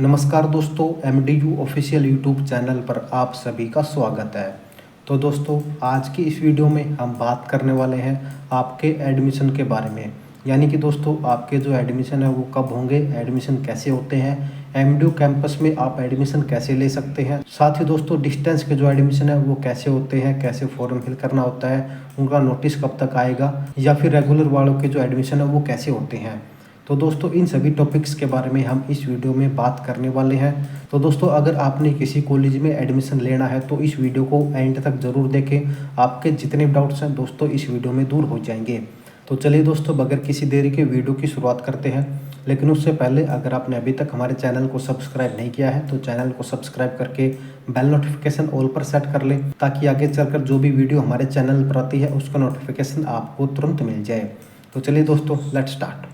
नमस्कार दोस्तों, MDU official YouTube channel पर आप सभी का स्वागत है। तो दोस्तों, आज की इस वीडियो में हम बात करने वाले हैं आपके एडमिशन के बारे में। यानी कि दोस्तों, आपके जो एडमिशन है वो कब होंगे, एडमिशन कैसे होते हैं, MDU कैंपस में आप एडमिशन कैसे ले सकते हैं। साथ ही दोस्तों, डिस्टेंस के जो एडमिशन है वो कैसे होते हैं, कैसे फॉर्म फिल करना होता है, उनका नोटिस कब तक आएगा, या फिर रेगुलर वालों के जो एडमिशन है वो कैसे होते हैं। तो दोस्तों, इन सभी टॉपिक्स के बारे में हम इस वीडियो में बात करने वाले हैं। तो दोस्तों, अगर आपने किसी कॉलेज में एडमिशन लेना है तो इस वीडियो को एंड तक ज़रूर देखें। आपके जितने डाउट्स हैं दोस्तों इस वीडियो में दूर हो जाएंगे। तो चलिए दोस्तों, बगैर किसी देरी के वीडियो की शुरुआत करते हैं। लेकिन उससे पहले अगर आपने अभी तक हमारे चैनल को सब्सक्राइब नहीं किया है तो चैनल को सब्सक्राइब करके बेल नोटिफिकेशन ऑल पर सेट कर लें, ताकि आगे चलकर जो भी वीडियो हमारे चैनल पर आती है उसका नोटिफिकेशन आपको तुरंत मिल जाए। तो चलिए दोस्तों, लेट्स स्टार्ट।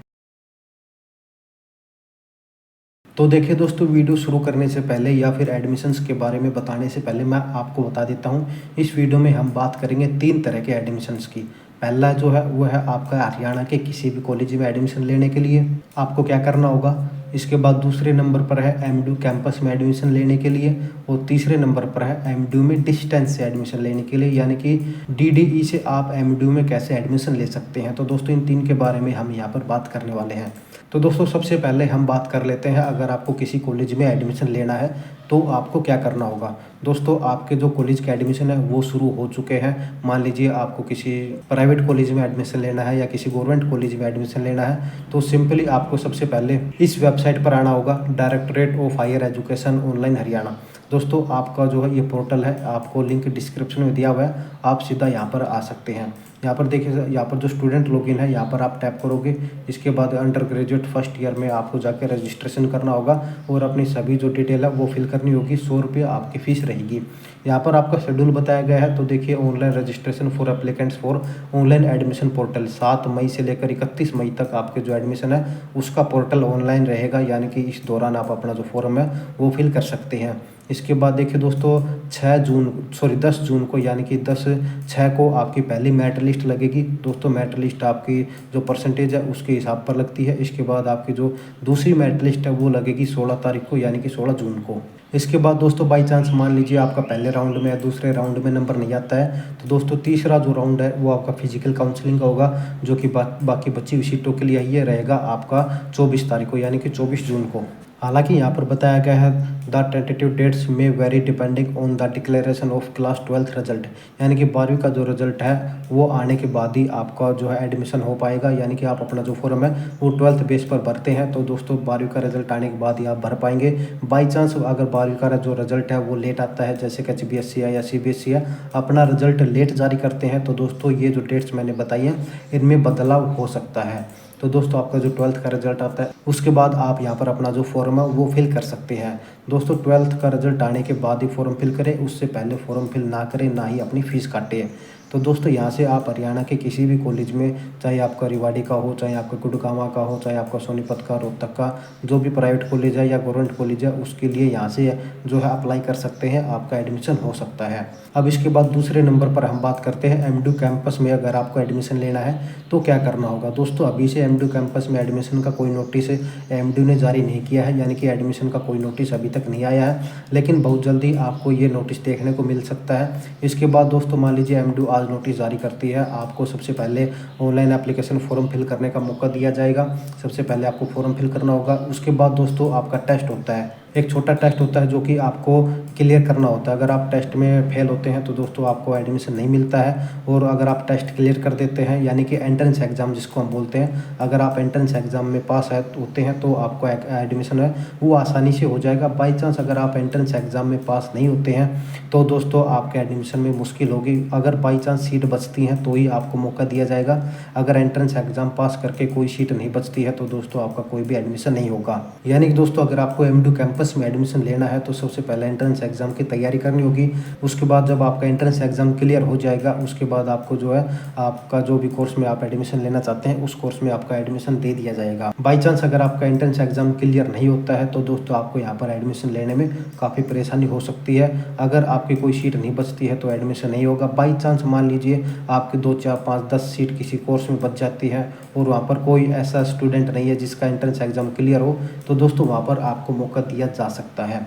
तो देखिए दोस्तों, वीडियो शुरू करने से पहले या फिर एडमिशन्स के बारे में बताने से पहले मैं आपको बता देता हूँ, इस वीडियो में हम बात करेंगे 3 तरह के एडमिशन्स की। पहला जो है वो है आपका हरियाणा के किसी भी कॉलेज में एडमिशन लेने के लिए आपको क्या करना होगा। इसके बाद दूसरे नंबर पर है MDU कैंपस में एडमिशन लेने के लिए, और तीसरे नंबर पर है MDU में डिस्टेंस से एडमिशन लेने के लिए, यानी कि DDE से आप MDU में कैसे एडमिशन ले सकते हैं। तो दोस्तों, इन 3 के बारे में हम यहाँ पर बात करने वाले हैं। तो दोस्तों, सबसे पहले हम बात कर लेते हैं, अगर आपको किसी कॉलेज में एडमिशन लेना है तो आपको क्या करना होगा। दोस्तों, आपके जो कॉलेज के एडमिशन है वो शुरू हो चुके हैं। मान लीजिए आपको किसी प्राइवेट कॉलेज में एडमिशन लेना है या किसी गवर्नमेंट कॉलेज में एडमिशन लेना है, तो सिंपली आपको सबसे पहले इस वेबसाइट पर आना होगा, directorate of higher education online Haryana. दोस्तों, आपका जो है ये पोर्टल है, आपको लिंक डिस्क्रिप्शन में दिया हुआ है, आप सीधा यहाँ पर आ सकते हैं। यहाँ पर देखिए, यहाँ पर जो स्टूडेंट लॉगिन है यहाँ पर आप टैप करोगे। इसके बाद अंडर ग्रेजुएट फर्स्ट ईयर में आपको जाकर रजिस्ट्रेशन करना होगा और अपनी सभी जो डिटेल है वो फिल करनी होगी। 100 रुपये आपकी फ़ीस रहेगी। यहाँ पर आपका शेड्यूल बताया गया है। तो देखिए, online registration for applicants for online admission portal 7 मई से लेकर 31 मई तक आपके जो एडमिशन है उसका पोर्टल ऑनलाइन रहेगा, यानी कि इस दौरान आप अपना जो फॉर्म है वो फिल कर सकते हैं। इसके बाद देखिए दोस्तों, 10 जून को, यानी कि 10/6 को आपकी पहली मेरिट लिस्ट लगेगी। दोस्तों, मेरिट लिस्ट आपकी जो परसेंटेज है उसके हिसाब पर लगती है। इसके बाद आपकी जो दूसरी मेरिट लिस्ट है वो लगेगी 16 तारीख को, यानी कि 16 जून को। इसके बाद दोस्तों, बाई चांस मान लीजिए आपका पहले राउंड में या दूसरे राउंड में नंबर नहीं आता है, तो दोस्तों तीसरा जो राउंड है वो आपका फिजिकल काउंसलिंग का होगा, जो कि बाकी बची हुई सीटों के लिए ये रहेगा आपका 24 तारीख को, यानी कि 24 जून को। हालांकि यहाँ पर बताया गया है द टेंटेटिव डेट्स में very depending on the declaration of class 12th result, यानी कि 12वीं का जो रिजल्ट है वो आने के बाद ही आपका जो है एडमिशन हो पाएगा। यानी कि आप अपना जो फॉर्म है वो 12th बेस पर भरते हैं, तो दोस्तों 12वीं का रिजल्ट आने के बाद ही आप भर पाएंगे। बाई चांस अगर 12वीं का जो रिजल्ट है वो लेट आता है, जैसे कि HBSC है या CBSE है, अपना रिजल्ट लेट जारी करते हैं, तो दोस्तों ये जो डेट्स मैंने बताई हैं इनमें बदलाव हो सकता है। तो दोस्तों, आपका जो 12th का रिजल्ट आता है उसके बाद आप यहाँ पर अपना जो फॉर्म है वो फिल कर सकते हैं। दोस्तों, 12th का रिजल्ट आने के बाद ही फॉर्म फिल करें, उससे पहले फॉर्म फिल ना करें, ना ही अपनी फ़ीस काटें। तो दोस्तों, यहाँ से आप हरियाणा के किसी भी कॉलेज में, चाहे आपका रेवाड़ी का हो, चाहे आपका गुड़गांव का हो, चाहे आपका सोनीपत का, रोहतक का, जो भी प्राइवेट कॉलेज है या गवर्नमेंट कॉलेज है, उसके लिए यहाँ से जो है अप्लाई कर सकते हैं, आपका एडमिशन हो सकता है। अब इसके बाद दूसरे नंबर पर हम बात करते हैं MDU कैंपस में अगर आपको एडमिशन लेना है तो क्या करना होगा। दोस्तों, अभी से MDU कैंपस में एडमिशन का कोई नोटिस MDU ने जारी नहीं किया है, यानी कि एडमिशन का कोई नोटिस अभी तक नहीं आया है, लेकिन बहुत जल्दी आपको ये नोटिस देखने को मिल सकता है। इसके बाद दोस्तों, मान लीजिए MDU आज नोटिस जारी करती है, आपको सबसे पहले ऑनलाइन एप्लीकेशन फॉर्म फिल करने का मौका दिया जाएगा। सबसे पहले आपको फॉर्म फिल करना होगा। उसके बाद दोस्तों आपका टेस्ट होता है, एक छोटा टेस्ट होता है जो कि आपको क्लियर करना होता है। अगर आप टेस्ट में फेल होते हैं तो दोस्तों आपको एडमिशन नहीं मिलता है, और अगर आप टेस्ट क्लियर कर देते हैं, यानी कि एंट्रेंस एग्ज़ाम जिसको हम बोलते हैं, अगर आप एंट्रेंस एग्ज़ाम में पास होते हैं तो आपको एडमिशन है वो आसानी से हो जाएगा। बाई चांस अगर आप एंट्रेंस एग्ज़ाम में पास नहीं होते हैं तो दोस्तों आपके एडमिशन में मुश्किल होगी। अगर बाई चांस सीट बचती हैं तो ही आपको मौका दिया जाएगा। अगर एंट्रेंस एग्ज़ाम पास करके कोई सीट नहीं बचती है तो दोस्तों आपका कोई भी एडमिशन नहीं होगा। यानी कि दोस्तों, अगर आपको MDU कैंपस में एडमिशन लेना है तो सबसे पहले एंट्रेंस एग्ज़ाम की तैयारी करनी होगी। उसके बाद जब आपका एंट्रेंस एग्ज़ाम क्लियर हो जाएगा, उसके बाद आपको जो है आपका जो भी कोर्स में आप एडमिशन लेना चाहते हैं उस कोर्स में आपका एडमिशन दे दिया जाएगा। बाई चांस अगर आपका एंट्रेंस एग्ज़ाम क्लियर नहीं होता है तो दोस्तों आपको यहाँ पर एडमिशन लेने में काफ़ी परेशानी हो सकती है। अगर आपकी कोई सीट नहीं बचती है तो एडमिशन नहीं होगा। बाई चांस मान लीजिए आपकी 2, 4, 5, 10 सीट किसी कोर्स में बच जाती है और वहाँ पर कोई ऐसा स्टूडेंट नहीं है जिसका एंट्रेंस एग्ज़ाम क्लियर हो, तो दोस्तों वहाँ पर आपको मौका दिया जा सकता है।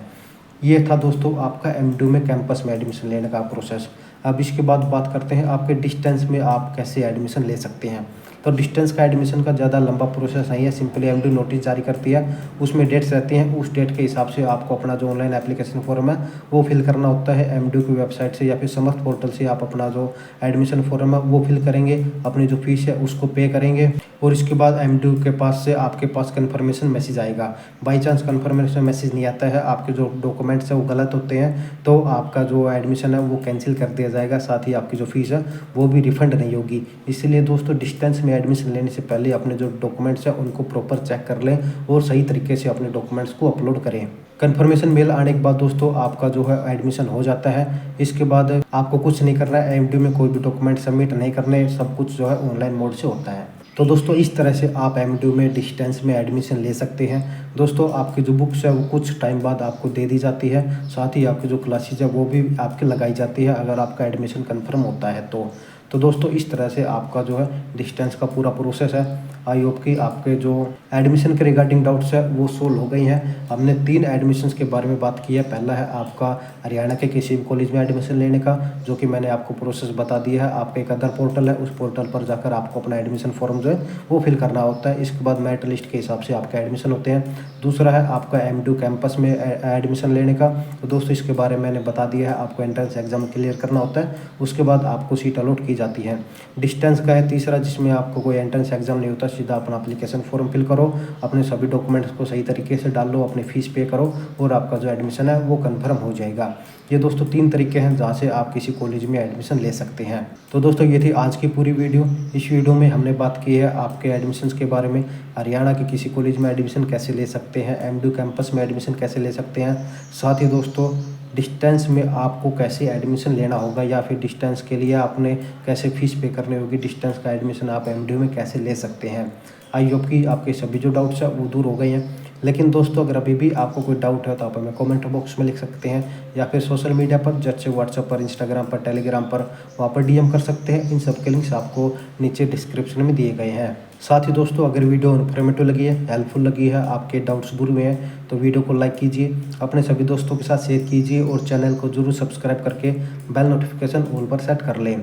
ये था दोस्तों आपका एमडीयू में कैंपस में एडमिशन लेने का प्रोसेस। अब इसके बाद बात करते हैं आपके डिस्टेंस में आप कैसे एडमिशन ले सकते हैं। तो डिस्टेंस का एडमिशन का ज़्यादा लंबा प्रोसेस नहीं है, सिंपली एमडीयू नोटिस जारी करती है, उसमें डेट्स रहती हैं, उस डेट के हिसाब से आपको अपना जो ऑनलाइन एप्लीकेशन फॉर्म है वो फिल करना होता है। एमडीयू की वेबसाइट से या फिर समर्थ पोर्टल से आप अपना जो एडमिशन फॉर्म है वो फिल करेंगे, अपनी जो फीस है उसको पे करेंगे और इसके बाद एमडीयू के पास से आपके पास कन्फर्मेशन मैसेज आएगा। बाई चांस कन्फर्मेशन मैसेज नहीं आता है, आपके जो डॉक्यूमेंट्स है वो गलत होते हैं, तो आपका जो एडमिशन है वो कैंसिल कर दिया जाएगा, साथ ही आपकी जो फीस है वो भी रिफंड नहीं होगी। इसलिए दोस्तों डिस्टेंस में एडमिशन लेने से पहले अपने जो डॉक्यूमेंट्स हैं उनको प्रॉपर चेक कर लें और सही तरीके से अपने डॉक्यूमेंट्स को अपलोड करें। कन्फर्मेशन मेल आने के बाद दोस्तों आपका जो है एडमिशन हो जाता है। इसके बाद आपको कुछ नहीं करना है, एमडीयू में कोई भी डॉक्यूमेंट सबमिट नहीं करने, सब कुछ जो है ऑनलाइन मोड से होता है। तो दोस्तों इस तरह से आप एमडीयू में डिस्टेंस में एडमिशन ले सकते हैं। दोस्तों आपकी जो बुक्स है वो कुछ टाइम बाद आपको दे दी जाती है, साथ ही आपकी जो क्लासेज है वो भी आपके लगाई जाती है अगर आपका एडमिशन कंफर्म होता है तो दोस्तों इस तरह से आपका जो है डिस्टेंस का पूरा प्रोसेस है। आई होप कि आपके जो एडमिशन के रिगार्डिंग डाउट्स है वो सोल्व हो गई हैं। हमने 3 एडमिशन्स के बारे में बात की है। पहला है आपका हरियाणा के किसी भी कॉलेज में एडमिशन लेने का, जो कि मैंने आपको प्रोसेस बता दिया है। आपका एक अदर पोर्टल है, उस पोर्टल पर जाकर आपको अपना एडमिशन फॉर्म जो है वो फिल करना होता है। इसके बाद मेरिट लिस्ट के हिसाब से आपका एडमिशन होते हैं। दूसरा है आपका एमडीयू कैंपस में एडमिशन लेने का। तो दोस्तों इसके बारे में मैंने बता दिया है, आपको एंट्रेंस एग्जाम क्लियर करना होता है, उसके बाद आपको सीट अलॉट की जाती है। डिस्टेंस का है तीसरा, जिसमें आपको कोई एंट्रेंस एग्जाम नहीं होता, सीधा अपना एप्लीकेशन फॉर्म फिल करो, अपने सभी डॉक्यूमेंट्स को सही तरीके से डाल लो, अपनी फीस पे करो और आपका जो एडमिशन है वो कंफर्म हो जाएगा। ये दोस्तों 3 तरीके हैं जहाँ से आप किसी कॉलेज में एडमिशन ले सकते हैं। तो दोस्तों ये थी आज की पूरी वीडियो। इस वीडियो में हमने बात की है आपके एडमिशन्स के बारे में, हरियाणा के किसी कॉलेज में एडमिशन कैसे ले सकते हैं, एमडीयू कैंपस में एडमिशन कैसे ले सकते हैं, साथ ही दोस्तों डिस्टेंस में आपको कैसे एडमिशन लेना होगा या फिर डिस्टेंस के लिए आपने कैसे फीस पे करनी होगी, डिस्टेंस का एडमिशन आप एमडीयू में कैसे ले सकते हैं। आई होप कि आपके सभी जो डाउट्स हैं वो दूर हो गए हैं। लेकिन दोस्तों अगर अभी भी आपको कोई डाउट है तो आप हमें कमेंट बॉक्स में लिख सकते हैं या फिर सोशल मीडिया पर, जैसे व्हाट्सएप पर, इंस्टाग्राम पर, टेलीग्राम पर, वहाँ पर डीएम कर सकते हैं। इन सब के लिंक्स आपको नीचे डिस्क्रिप्शन में दिए गए हैं। साथ ही दोस्तों अगर वीडियो इन्फॉर्मेटिव लगी है, हेल्पफुल लगी है, आपके डाउट्स दूर हुए हैं तो वीडियो को लाइक कीजिए, अपने सभी दोस्तों के साथ शेयर कीजिए और चैनल को जरूर सब्सक्राइब करके बेल नोटिफिकेशन ऑल पर सेट कर लें।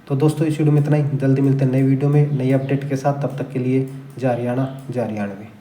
तो दोस्तों इस वीडियो में इतना ही, जल्दी मिलते हैं नई वीडियो में नई अपडेट के साथ। तब तक के लिए जय हरियाणा, जय हरियाणवी।